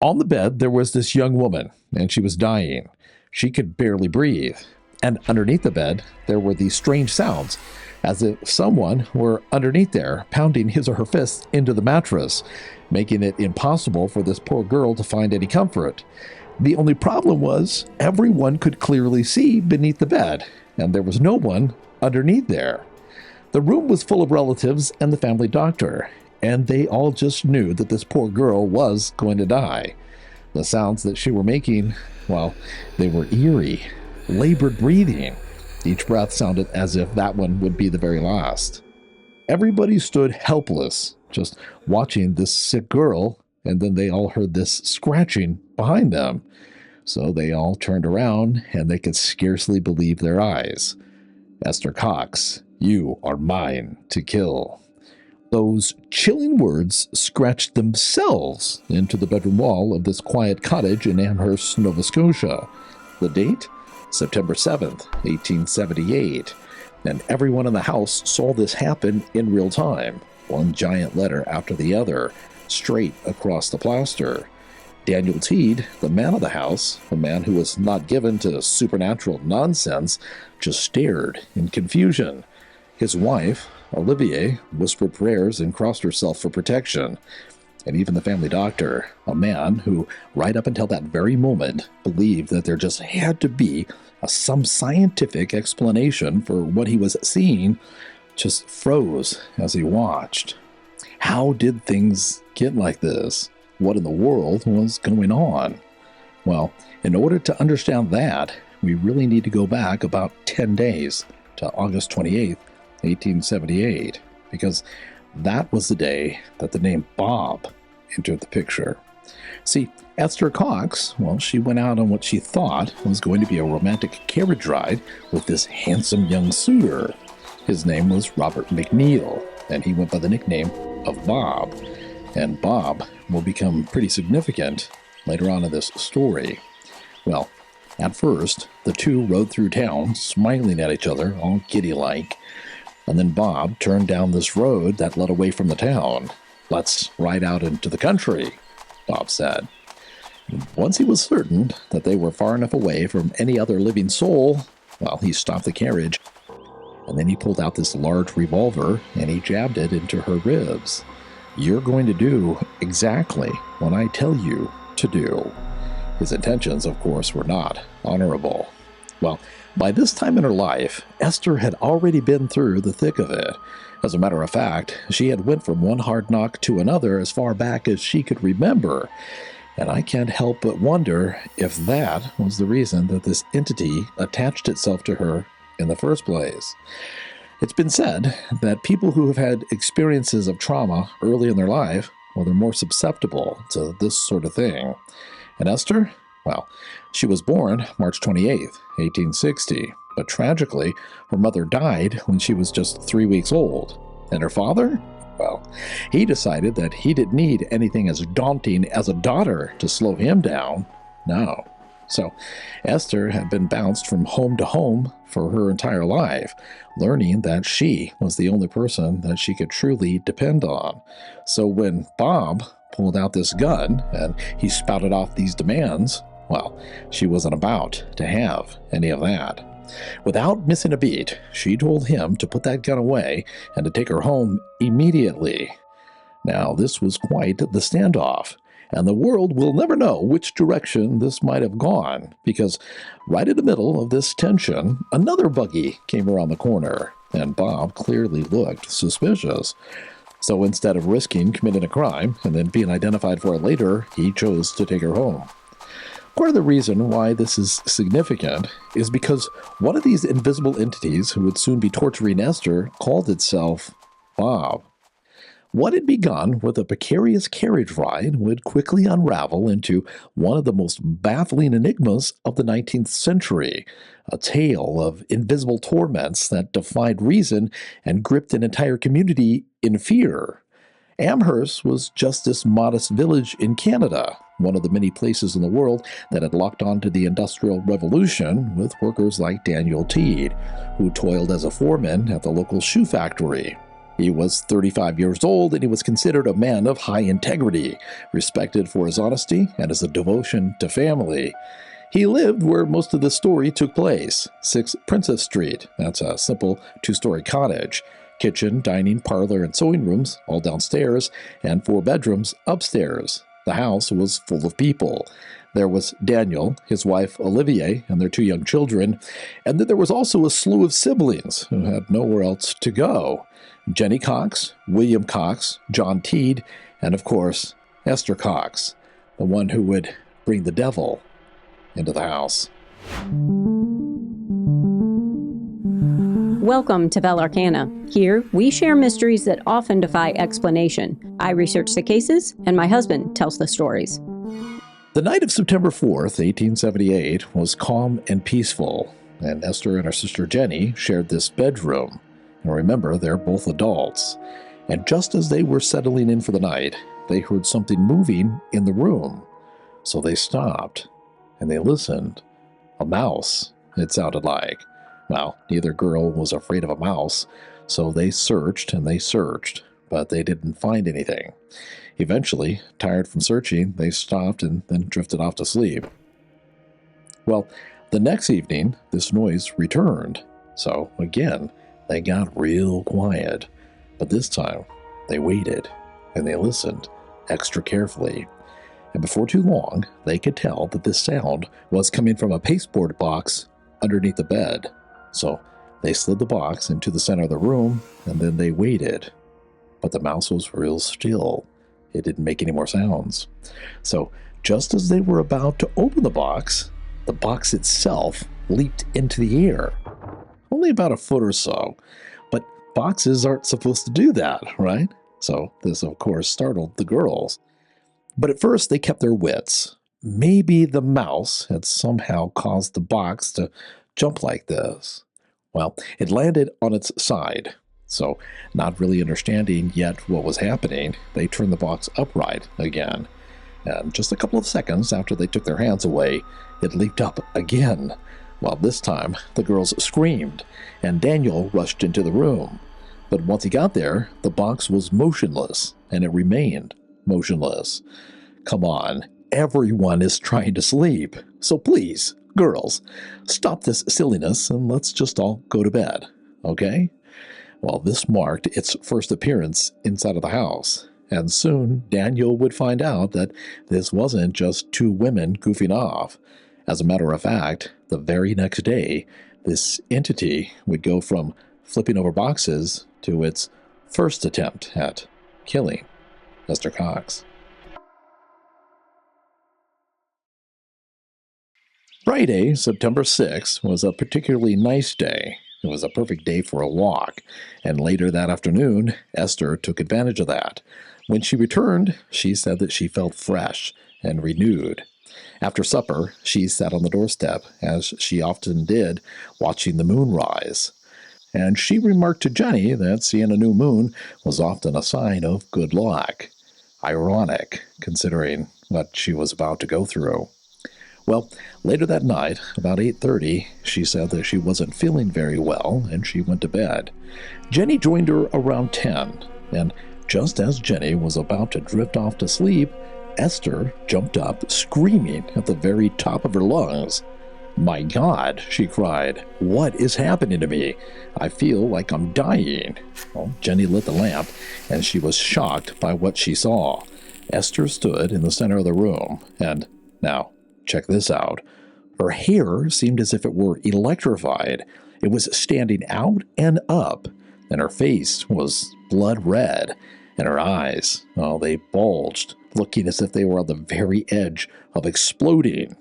On the bed, there was this young woman, and she was dying. She could barely breathe. And underneath the bed, there were these strange sounds, as if someone were underneath there, pounding his or her fists into the mattress, making it impossible for this poor girl to find any comfort. The only problem was, everyone could clearly see beneath the bed, and there was no one underneath there. The room was full of relatives and the family doctor, and they all just knew that this poor girl was going to die. The sounds that she were making, well, they were eerie, labored breathing. Each breath sounded as if that one would be the very last. Everybody stood helpless, just watching this sick girl, and then they all heard this scratching behind them. So they all turned around, and they could scarcely believe their eyes. Esther Cox, you are mine to kill. Those chilling words scratched themselves into the bedroom wall of this quiet cottage in Amherst, Nova Scotia. The date? September 7th, 1878. And everyone in the house saw this happen in real time, one giant letter after the other, straight across the plaster. Daniel Teed, the man of the house, a man who was not given to supernatural nonsense, just stared in confusion. His wife, Olivier, whispered prayers and crossed herself for protection. And even the family doctor, a man who, right up until that very moment, believed that there just had to be some scientific explanation for what he was seeing, just froze as he watched. How did things get like this? What in the world was going on? Well, in order to understand that, we really need to go back about 10 days to August 28th, 1878, because that was the day that the name Bob entered the picture. See, Esther Cox, well, she went out on what she thought was going to be a romantic carriage ride with this handsome young suitor. His name was Robert McNeil, and he went by the nickname of Bob. And Bob will become pretty significant later on in this story. Well, at first, the two rode through town, smiling at each other, all giddy-like. And then Bob turned down this road that led away from the town. "Let's ride out into the country," Bob said. Once he was certain that they were far enough away from any other living soul, well, he stopped the carriage, and then he pulled out this large revolver, and he jabbed it into her ribs. "You're going to do exactly what I tell you to do." His intentions, of course, were not honorable. Well, by this time in her life, Esther had already been through the thick of it. As a matter of fact, she had went from one hard knock to another as far back as she could remember. And I can't help but wonder if that was the reason that this entity attached itself to her in the first place. It's been said that people who have had experiences of trauma early in their life, well, they're more susceptible to this sort of thing. And Esther? Well, she was born March 28th, 1860, but tragically, her mother died when she was just 3 weeks old. And her father? Well, he decided that he didn't need anything as daunting as a daughter to slow him down. No. So, Esther had been bounced from home to home for her entire life, learning that she was the only person that she could truly depend on. So when Bob pulled out this gun and he spouted off these demands, well, she wasn't about to have any of that. Without missing a beat, she told him to put that gun away and to take her home immediately. Now, this was quite the standoff, and the world will never know which direction this might have gone, because right in the middle of this tension, another buggy came around the corner, and Bob clearly looked suspicious. So instead of risking committing a crime and then being identified for it later, he chose to take her home. Part of the reason why this is significant is because one of these invisible entities who would soon be torturing Esther called itself Bob. What had begun with a precarious carriage ride would quickly unravel into one of the most baffling enigmas of the 19th century, a tale of invisible torments that defied reason and gripped an entire community in fear. Amherst was just this modest village in Canada, one of the many places in the world that had locked on to the Industrial Revolution with workers like Daniel Teed, who toiled as a foreman at the local shoe factory. He was 35 years old, and he was considered a man of high integrity, respected for his honesty and his devotion to family. He lived where most of the story took place, 6 Princess Street. That's a simple 2-story cottage. Kitchen, dining, parlor, and sewing rooms all downstairs, and 4 bedrooms upstairs. The house was full of people. There was Daniel, his wife Olivier, and their 2 young children, and then there was also a slew of siblings who had nowhere else to go. Jenny Cox, William Cox, John Teed, and of course, Esther Cox, the one who would bring the devil into the house. Welcome to Velarcana. Here, we share mysteries that often defy explanation. I research the cases, and my husband tells the stories. The night of September 4th, 1878, was calm and peaceful, and Esther and her sister Jenny shared this bedroom. And remember, they're both adults. And just as they were settling in for the night, they heard something moving in the room. So they stopped, and they listened. A mouse, it sounded like. Well, neither girl was afraid of a mouse, so they searched and they searched, but they didn't find anything. Eventually, tired from searching, they stopped and then drifted off to sleep. Well, the next evening, this noise returned. So, again, they got real quiet. But this time, they waited and they listened extra carefully. And before too long, they could tell that this sound was coming from a pasteboard box underneath the bed. So they slid the box into the center of the room, and then they waited. But the mouse was real still. It didn't make any more sounds. So just as they were about to open the box itself leaped into the air. Only about a foot or so. But boxes aren't supposed to do that, right? So this, of course, startled the girls. But at first, they kept their wits. Maybe the mouse had somehow caused the box to jump like this. Well, it landed on its side. So, not really understanding yet what was happening, they turned the box upright again. And just a couple of seconds after they took their hands away, it leaped up again. Well, this time, the girls screamed, and Daniel rushed into the room. But once he got there, the box was motionless, and it remained motionless. Come on, everyone is trying to sleep. So please, girls, stop this silliness and let's just all go to bed, okay? Well, this marked its first appearance inside of the house, and soon Daniel would find out that this wasn't just 2 women goofing off. As a matter of fact, the very next day, this entity would go from flipping over boxes to its first attempt at killing Esther Cox. Friday, September 6th, was a particularly nice day. It was a perfect day for a walk, and later that afternoon, Esther took advantage of that. When she returned, she said that she felt fresh and renewed. After supper, she sat on the doorstep, as she often did, watching the moon rise. And she remarked to Jenny that seeing a new moon was often a sign of good luck. Ironic, considering what she was about to go through. Well, later that night, about 8:30, she said that she wasn't feeling very well, and she went to bed. Jenny joined her around 10, and just as Jenny was about to drift off to sleep, Esther jumped up, screaming at the very top of her lungs. "My God," she cried, "what is happening to me? I feel like I'm dying." Well, Jenny lit the lamp, and she was shocked by what she saw. Esther stood in the center of the room, and now, check this out. Her hair seemed as if it were electrified. It was standing out and up, and her face was blood red, and her eyes, oh, they bulged, looking as if they were on the very edge of exploding.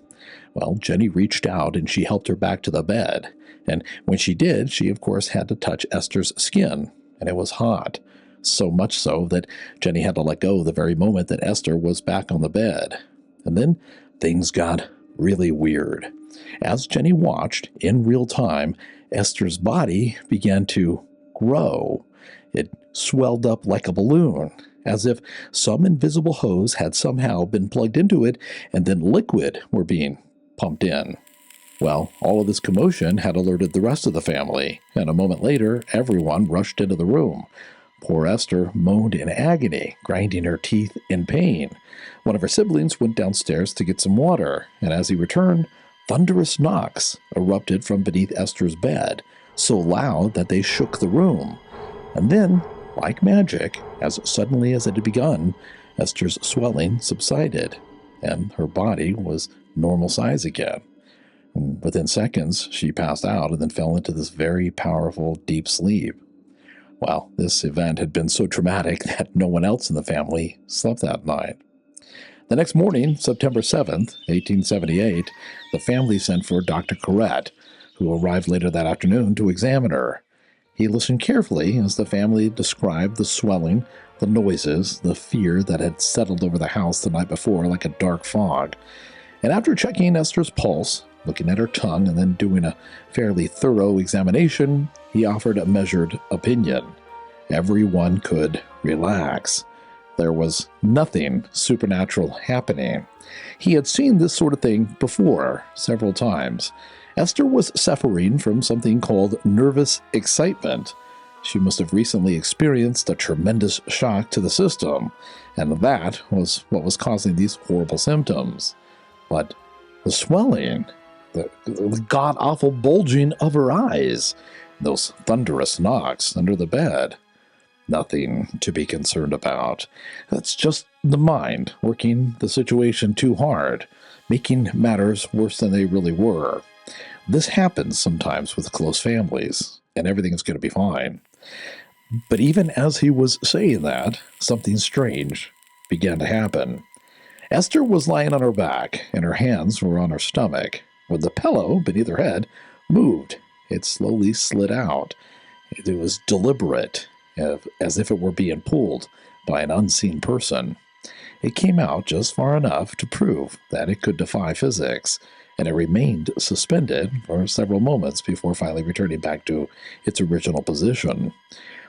Well, Jenny reached out and she helped her back to the bed. And when she did, she of course had to touch Esther's skin, and it was hot. So much so that Jenny had to let go the very moment that Esther was back on the bed. And then things got really weird. As Jenny watched, in real time, Esther's body began to grow. It swelled up like a balloon, as if some invisible hose had somehow been plugged into it, and then liquid were being pumped in. Well, all of this commotion had alerted the rest of the family, and a moment later, everyone rushed into the room. Poor Esther moaned in agony, grinding her teeth in pain. One of her siblings went downstairs to get some water, and as he returned, thunderous knocks erupted from beneath Esther's bed, so loud that they shook the room. And then, like magic, as suddenly as it had begun, Esther's swelling subsided, and her body was normal size again. And within seconds, she passed out and then fell into this very powerful deep sleep. Well, this event had been so traumatic that no one else in the family slept that night. The next morning, September 7th, 1878, the family sent for Dr. Corrett, who arrived later that afternoon to examine her. He listened carefully as the family described the swelling, the noises, the fear that had settled over the house the night before like a dark fog. And after checking Esther's pulse, looking at her tongue, and then doing a fairly thorough examination, he offered a measured opinion. Everyone could relax. There was nothing supernatural happening. He had seen this sort of thing before, several times. Esther was suffering from something called nervous excitement. She must have recently experienced a tremendous shock to the system, and that was what was causing these horrible symptoms. But the swelling, the god-awful bulging of her eyes, those thunderous knocks under the bed, nothing to be concerned about. That's just the mind working the situation too hard, making matters worse than they really were. This happens sometimes with close families, and everything's going to be fine. But even as he was saying that, something strange began to happen. Esther was lying on her back, and her hands were on her stomach. When the pillow beneath her head moved, it slowly slid out. It was deliberate, as if it were being pulled by an unseen person. It came out just far enough to prove that it could defy physics, and it remained suspended for several moments before finally returning back to its original position.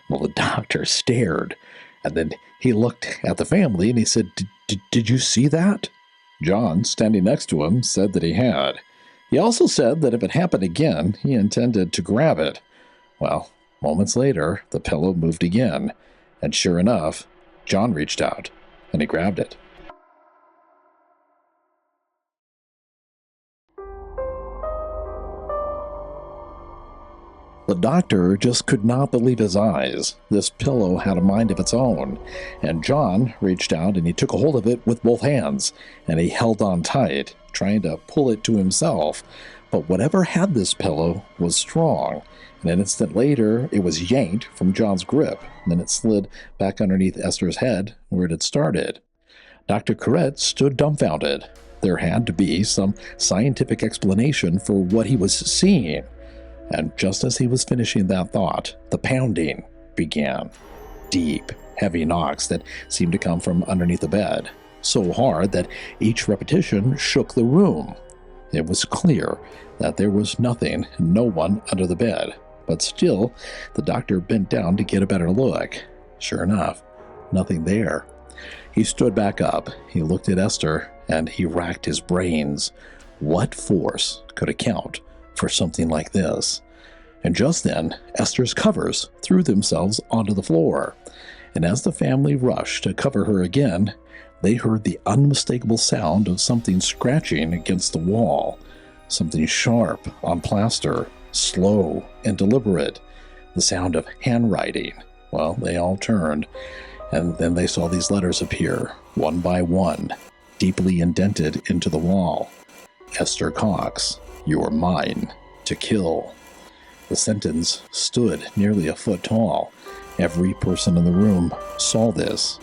Well, the doctor stared, and then he looked at the family and he said, Did you see that? John, standing next to him, said that he had. He also said that if it happened again, he intended to grab it. Well, moments later, the pillow moved again, and sure enough, John reached out, and he grabbed it. The doctor just could not believe his eyes. This pillow had a mind of its own, and John reached out and he took a hold of it with both hands, and he held on tight, trying to pull it to himself. But whatever had this pillow was strong, and an instant later it was yanked from John's grip, and then it slid back underneath Esther's head where it had started. Dr. Corrett stood dumbfounded. There had to be some scientific explanation for what he was seeing. And just as he was finishing that thought, the pounding began. Deep, heavy knocks that seemed to come from underneath the bed, so hard that each repetition shook the room. It was clear that there was nothing, no one under the bed, but still, the doctor bent down to get a better look. Sure enough, nothing there. He stood back up, he looked at Esther, and he racked his brains. What force could account for something like this? And just then, Esther's covers threw themselves onto the floor, and as the family rushed to cover her again, they heard the unmistakable sound of something scratching against the wall, something sharp on plaster, slow and deliberate, the sound of handwriting. Well, they all turned, and then they saw these letters appear, one by one, deeply indented into the wall. Esther Cox, you're mine to kill. The sentence stood nearly a foot tall. Every person in the room saw this.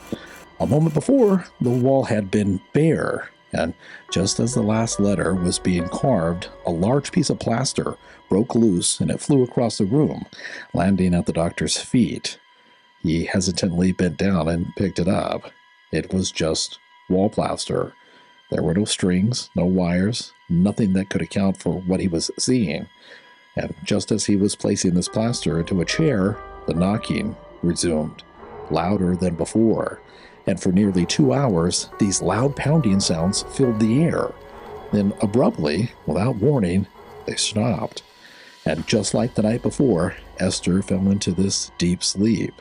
A moment before, the wall had been bare, and just as the last letter was being carved, a large piece of plaster broke loose and it flew across the room, landing at the doctor's feet. He hesitantly bent down and picked it up. It was just wall plaster. There were no strings, no wires, nothing that could account for what he was seeing. And just as he was placing this plaster into a chair, the knocking resumed, louder than before. And for nearly 2 hours, these loud pounding sounds filled the air. Then abruptly, without warning, they stopped. And just like the night before, Esther fell into this deep sleep.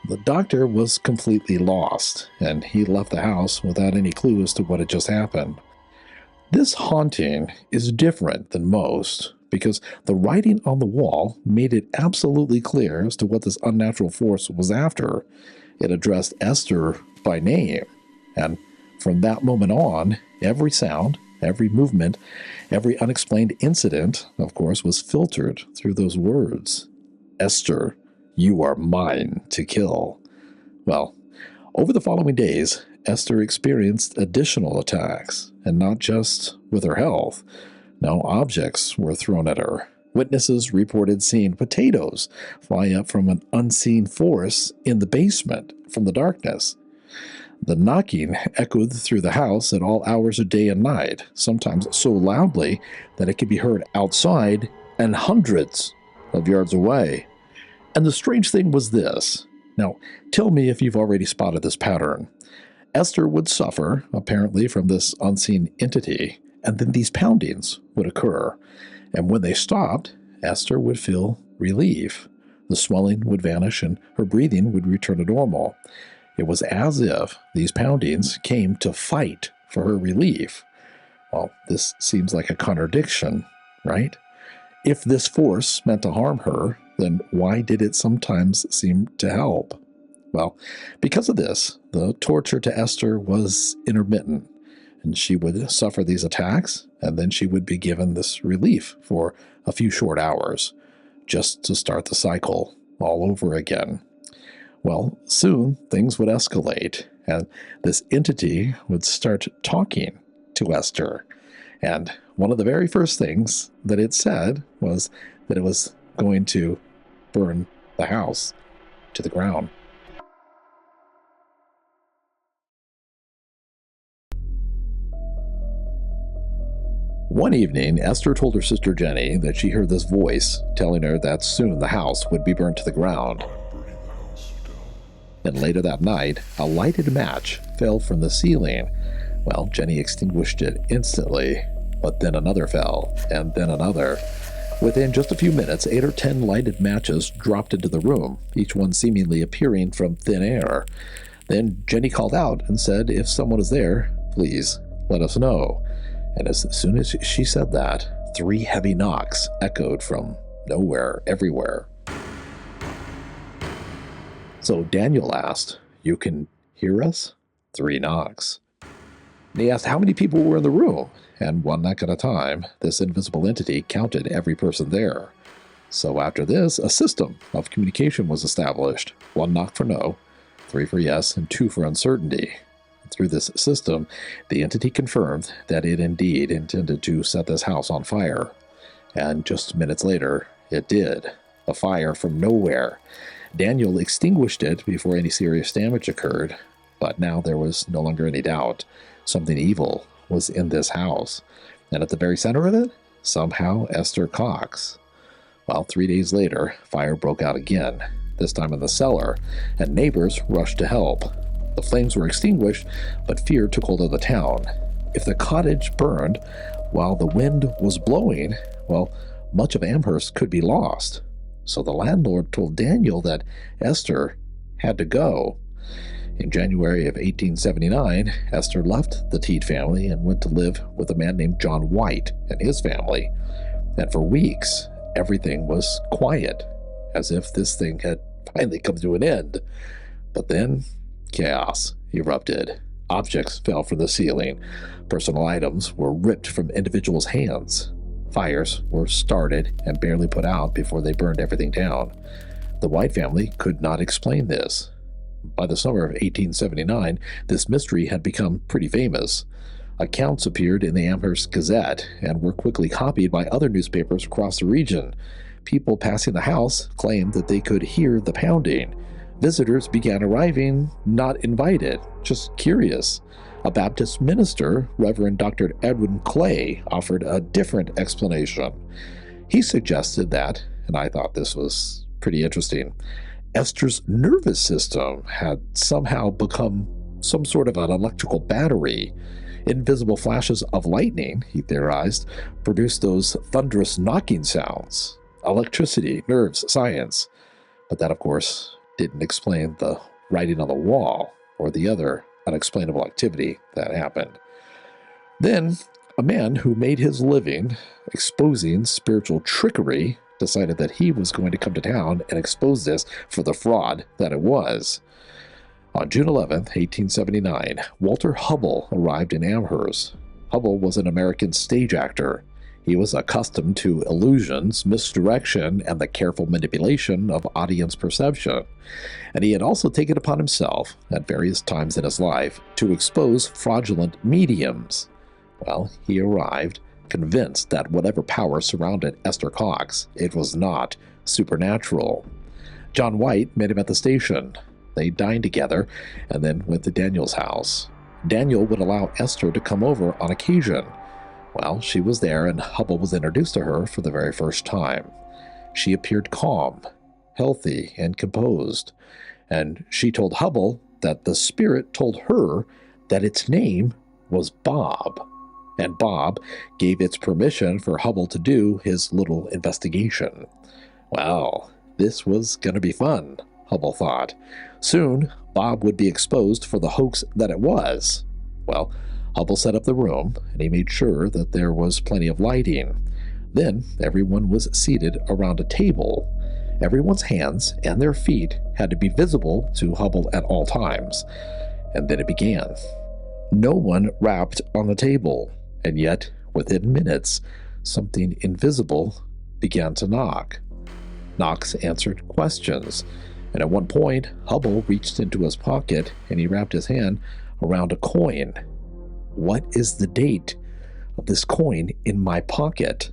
The doctor was completely lost, and he left the house without any clue as to what had just happened. This haunting is different than most because the writing on the wall made it absolutely clear as to what this unnatural force was after. It addressed Esther by name, and from that moment on, every sound, every movement, every unexplained incident, of course, was filtered through those words. Esther, you are mine to kill. Well, over the following days, Esther experienced additional attacks, and not just with her health. No, objects were thrown at her. Witnesses reported seeing potatoes fly up from an unseen force in the basement from the darkness. The knocking echoed through the house at all hours of day and night, sometimes so loudly that it could be heard outside and hundreds of yards away. And the strange thing was this. Now, tell me if you've already spotted this pattern. Esther would suffer, apparently, from this unseen entity, and then these poundings would occur. And when they stopped, Esther would feel relief. The swelling would vanish, and her breathing would return to normal. It was as if these poundings came to fight for her relief. Well, this seems like a contradiction, right? If this force meant to harm her, then why did it sometimes seem to help? Well, because of this, the torture to Esther was intermittent, and she would suffer these attacks, and then she would be given this relief for a few short hours, just to start the cycle all over again. Well, soon things would escalate, and this entity would start talking to Esther. And one of the very first things that it said was that it was going to burn the house to the ground. One evening, Esther told her sister Jenny that she heard this voice telling her that soon the house would be burned to the ground. Then later that night, a lighted match fell from the ceiling. Well, Jenny extinguished it instantly, but then another fell, and then another. Within just a few minutes, 8 or 10 lighted matches dropped into the room, each one seemingly appearing from thin air. Then Jenny called out and said, if someone is there, please let us know. And as soon as she said that, 3 heavy knocks echoed from nowhere, everywhere. So Daniel asked, you can hear us? 3 knocks. And he asked how many people were in the room, and one knock at a time, this invisible entity counted every person there. So after this, a system of communication was established. 1 knock for no, 3 for yes, and 2 for uncertainty. Through this system, the entity confirmed that it indeed intended to set this house on fire. And just minutes later, it did. A fire from nowhere. Daniel extinguished it before any serious damage occurred, but now there was no longer any doubt. Something evil was in this house. And at the very center of it, somehow Esther Cox. Well, 3 days later, fire broke out again, this time in the cellar, and neighbors rushed to help. The flames were extinguished, but fear took hold of the town. If the cottage burned while the wind was blowing, well, much of Amherst could be lost. So the landlord told Daniel that Esther had to go. In January of 1879, Esther left the Teed family and went to live with a man named John White and his family. And for weeks, everything was quiet, as if this thing had finally come to an end. But then chaos erupted. Objects fell from the ceiling. Personal items were ripped from individuals' hands. Fires were started and barely put out before they burned everything down. The White family could not explain this. By the summer of 1879, this mystery had become pretty famous. Accounts appeared in the Amherst Gazette and were quickly copied by other newspapers across the region. People passing the house claimed that they could hear the pounding. Visitors began arriving, not invited, just curious. A Baptist minister, Reverend Dr. Edwin Clay, offered a different explanation. He suggested that, and I thought this was pretty interesting, Esther's nervous system had somehow become some sort of an electrical battery. Invisible flashes of lightning, he theorized, produced those thunderous knocking sounds. Electricity, nerves, science. But that, of course, didn't explain the writing on the wall or the other unexplainable activity that happened. Then, a man who made his living exposing spiritual trickery decided that he was going to come to town and expose this for the fraud that it was. On June 11th, 1879, Walter Hubble arrived in Amherst. Hubble was an American stage actor. He was accustomed to illusions, misdirection, and the careful manipulation of audience perception. And he had also taken upon himself, at various times in his life, to expose fraudulent mediums. Well, he arrived convinced that whatever power surrounded Esther Cox, it was not supernatural. John White met him at the station. They dined together and then went to Daniel's house. Daniel would allow Esther to come over on occasion. Well, she was there and Hubble was introduced to her for the very first time. She appeared calm, healthy, and composed, and she told Hubble that the spirit told her that its name was Bob, and Bob gave its permission for Hubble to do his little investigation. Well, this was going to be fun, Hubble thought. Soon, Bob would be exposed for the hoax that it was. Well, Hubble set up the room, and he made sure that there was plenty of lighting. Then, everyone was seated around a table. Everyone's hands and their feet had to be visible to Hubble at all times. And then it began. No one rapped on the table, and yet, within minutes, something invisible began to knock. Knocks answered questions, and at one point, Hubble reached into his pocket and he wrapped his hand around a coin. What is the date of this coin in my pocket?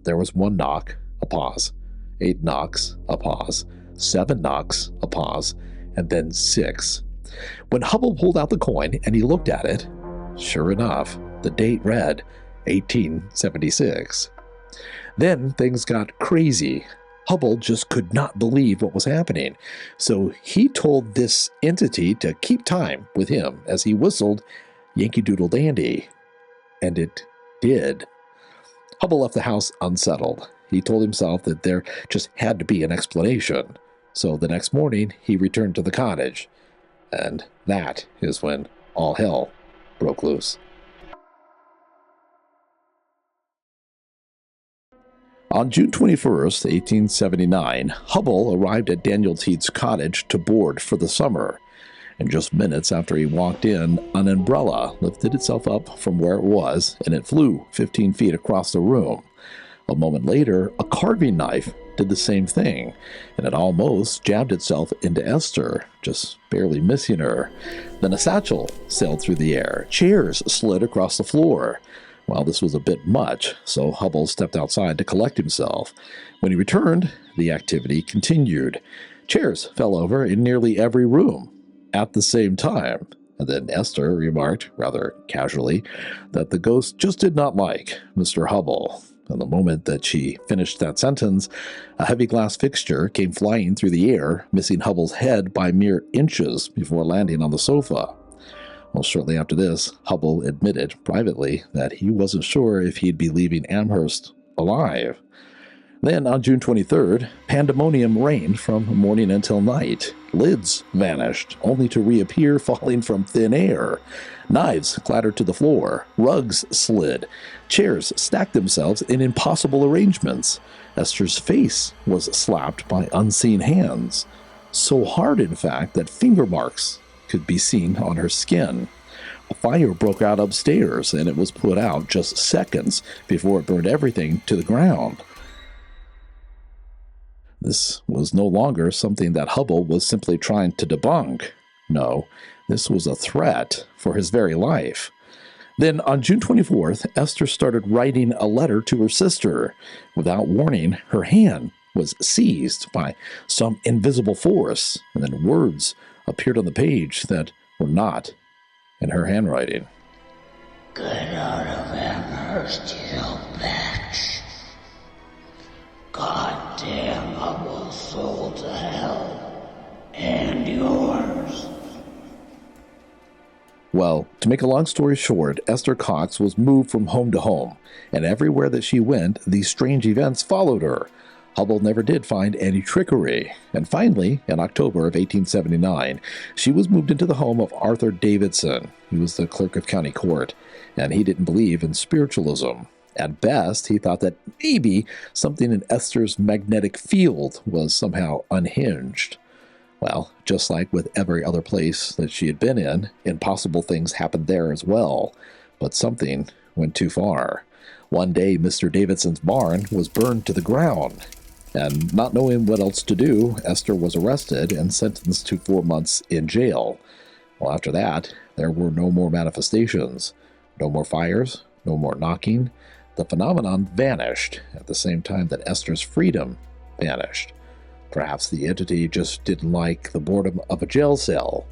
There was 1 knock, a pause, 8 knocks, a pause, 7 knocks, a pause, and then 6. When Hubble pulled out the coin and he looked at it, sure enough, the date read 1876. Then things got crazy. Hubble just could not believe what was happening, so he told this entity to keep time with him as he whistled Yankee Doodle Dandy. And it did. Hubble left the house unsettled. He told himself that there just had to be an explanation. So the next morning, he returned to the cottage. And that is when all hell broke loose. On June 21st, 1879, Hubble arrived at Daniel Teed's cottage to board for the summer. And just minutes after he walked in, an umbrella lifted itself up from where it was, and it flew 15 feet across the room. A moment later, a carving knife did the same thing, and it almost jabbed itself into Esther, just barely missing her. Then a satchel sailed through the air. Chairs slid across the floor. Well, this was a bit much, so Hubble stepped outside to collect himself. When he returned, the activity continued. Chairs fell over in nearly every room at the same time. And then Esther remarked, rather casually, that the ghost just did not like Mr. Hubble. And the moment that she finished that sentence, a heavy glass fixture came flying through the air, missing Hubble's head by mere inches before landing on the sofa. Well, shortly after this, Hubble admitted privately that he wasn't sure if he'd be leaving Amherst alive. Then, on June 23rd, pandemonium reigned from morning until night. Lids vanished, only to reappear falling from thin air. Knives clattered to the floor. Rugs slid. Chairs stacked themselves in impossible arrangements. Esther's face was slapped by unseen hands. So hard, in fact, that finger marks could be seen on her skin. A fire broke out upstairs, and it was put out just seconds before it burned everything to the ground. This was no longer something that Hubble was simply trying to debunk. No, this was a threat for his very life. Then, on June 24th, Esther started writing a letter to her sister. Without warning, her hand was seized by some invisible force, and then words appeared on the page that were not in her handwriting. Get out of Amherst, you bitch. Goddamn Hubble's soul to hell, and yours. Well, to make a long story short, Esther Cox was moved from home to home, and everywhere that she went, these strange events followed her. Hubble never did find any trickery, and finally, in October of 1879, she was moved into the home of Arthur Davidson. He was the clerk of county court, and he didn't believe in spiritualism. At best, he thought that maybe something in Esther's magnetic field was somehow unhinged. Well, just like with every other place that she had been in, impossible things happened there as well, but something went too far. One day, Mr. Davidson's barn was burned to the ground, and not knowing what else to do, Esther was arrested and sentenced to 4 months in jail. Well, after that, there were no more manifestations, no more fires, no more knocking. The phenomenon vanished at the same time that Esther's freedom vanished. Perhaps the entity just didn't like the boredom of a jail cell.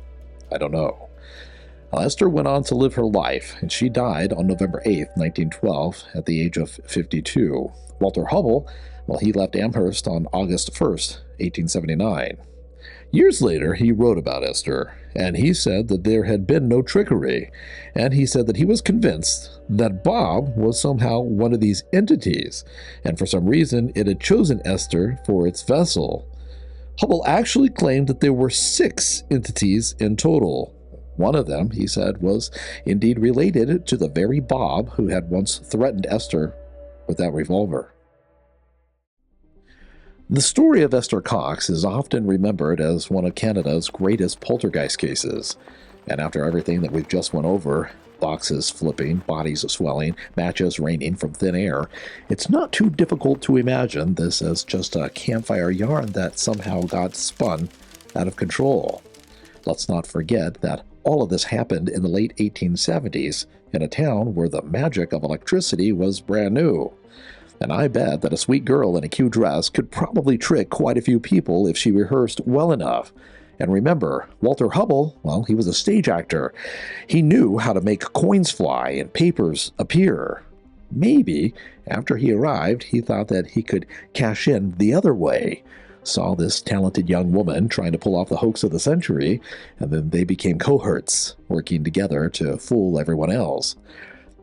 I don't know. Well, Esther went on to live her life, and she died on November 8, 1912, at the age of 52. Walter Hubble, well, he left Amherst on August 1st, 1879. Years later, he wrote about Esther, and he said that there had been no trickery, and he said that he was convinced that Bob was somehow one of these entities, and for some reason it had chosen Esther for its vessel. Hubble actually claimed that there were 6 entities in total. One of them, he said, was indeed related to the very Bob who had once threatened Esther with that revolver. The story of Esther Cox is often remembered as one of Canada's greatest poltergeist cases. And after everything that we've just went over, boxes flipping, bodies swelling, matches raining from thin air, it's not too difficult to imagine this as just a campfire yarn that somehow got spun out of control. Let's not forget that all of this happened in the late 1870s in a town where the magic of electricity was brand new. And I bet that a sweet girl in a cute dress could probably trick quite a few people if she rehearsed well enough. And remember, Walter Hubble, well, he was a stage actor. He knew how to make coins fly and papers appear. Maybe, after he arrived, he thought that he could cash in the other way. Saw this talented young woman trying to pull off the hoax of the century, and then they became cohorts, working together to fool everyone else.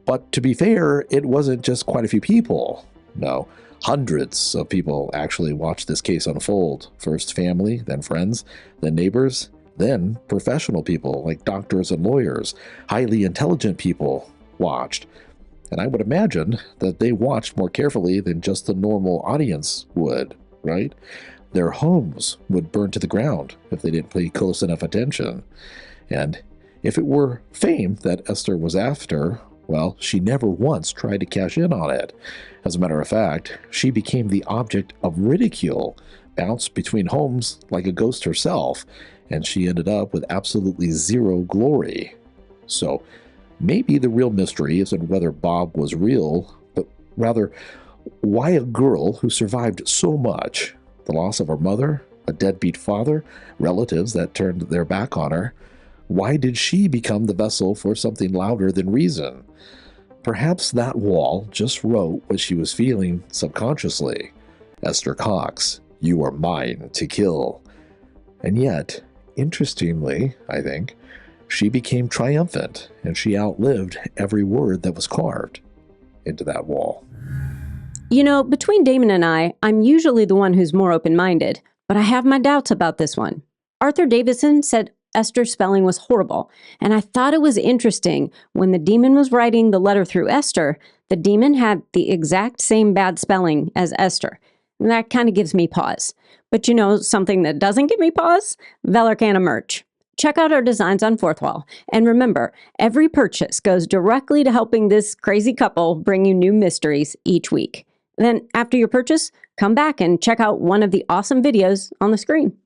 But to be fair, it wasn't just quite a few people. No, hundreds of people actually watched this case unfold. First family, then friends, then neighbors, then professional people like doctors and lawyers. Highly intelligent people watched. And I would imagine that they watched more carefully than just the normal audience would, right? Their homes would burn to the ground if they didn't pay close enough attention. And if it were fame that Esther was after, well, she never once tried to cash in on it. As a matter of fact, she became the object of ridicule, bounced between homes like a ghost herself, and she ended up with absolutely zero glory. So maybe the real mystery isn't whether Bob was real, but rather why a girl who survived so much, the loss of her mother, a deadbeat father, relatives that turned their back on her, why did she become the vessel for something louder than reason? Perhaps that wall just wrote what she was feeling subconsciously. Esther Cox, you are mine to kill. And yet, interestingly, I think, she became triumphant, and she outlived every word that was carved into that wall. You know, between Damon and I'm usually the one who's more open-minded, but I have my doubts about this one. Arthur Davidson said Esther's spelling was horrible, and I thought it was interesting when the demon was writing the letter through Esther, the demon had the exact same bad spelling as Esther. And that kind of gives me pause. But you know, something that doesn't give me pause? Velarcana merch. Check out our designs on Fourth Wall. And remember, every purchase goes directly to helping this crazy couple bring you new mysteries each week. Then, after your purchase, come back and check out one of the awesome videos on the screen.